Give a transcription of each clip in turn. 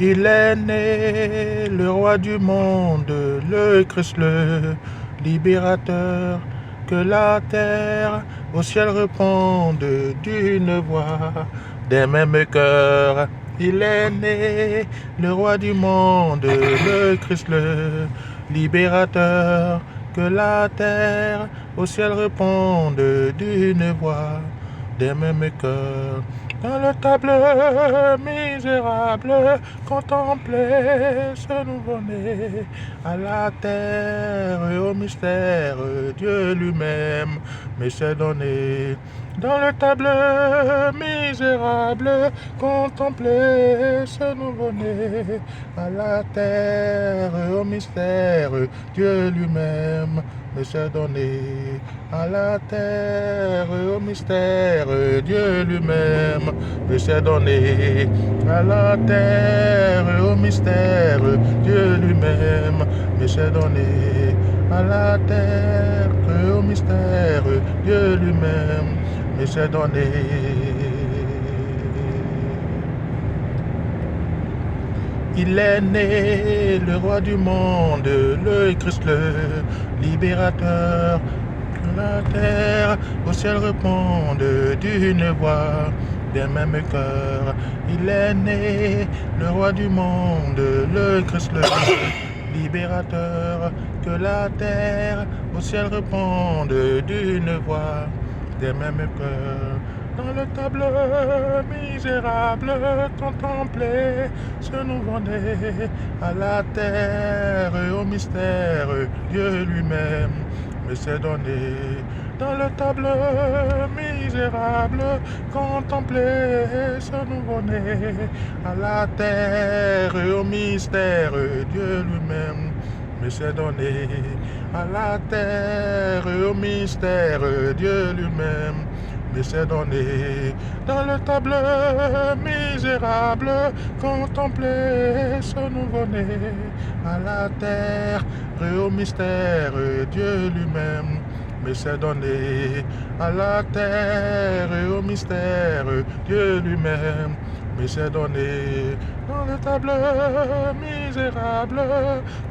Il est né, le roi du monde, le Christ le libérateur, que la terre au ciel réponde d'une voix des mêmes cœurs. Il est né, le roi du monde, le Christ le libérateur, que la terre au ciel réponde d'une voix des mêmes cœurs. Dans le tableau misérable, contemplez ce nouveau-né à la terre et au mystère, Dieu lui-même me s'est donné. Dans le tableau misérable, contemplez ce nouveau-né à la terre et au mystère, Dieu lui-même me s'est donné. À la terre et au mystère, Dieu lui-même me s'est donné. À la terre et au mystère, Dieu lui-même me s'est donné. À la terre et au mystère, Dieu lui-même me s'est donné. Il est né, le roi du monde, le Christ le libérateur. Que la terre au ciel réponde d'une voix des mêmes cœurs. Il est né, le roi du monde, le Christ le libérateur. Que la terre au ciel réponde d'une voix des mêmes cœurs. Dans le tableau misérable, contemplez ce nouveau-né à la terre et au mystère, Dieu lui-même me s'est donné. Dans le tableau misérable, contemplez ce nouveau-né à la terre et au mystère, Dieu lui-même me s'est donné. À la terre et au mystère, Dieu lui-même me s'est donné. Dans le tableau misérable, contemplez ce nouveau-né à la terre et au mystère, Dieu lui-même me s'est donné. À la terre et au mystère, Dieu lui-même me s'est donné. Dans le tableau misérable,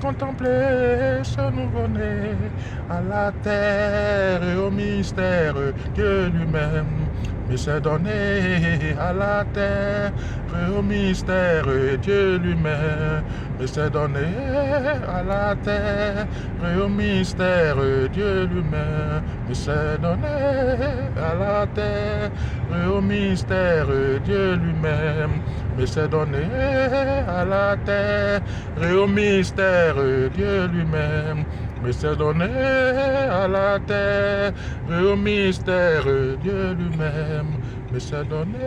contemplez ce nouveau-né à la terre et au mystère, Dieu lui-même me s'est donné. À la terre et au mystère, Dieu lui-même me s'est donné. À la terre et au mystère, Dieu lui-même me s'est donné. À la terre et au mystère, Dieu lui-même me s'est donné. À la terre et au mystère, Dieu lui-même me s'est donné. À la terre et au mystère, Dieu lui-même me s'est donné.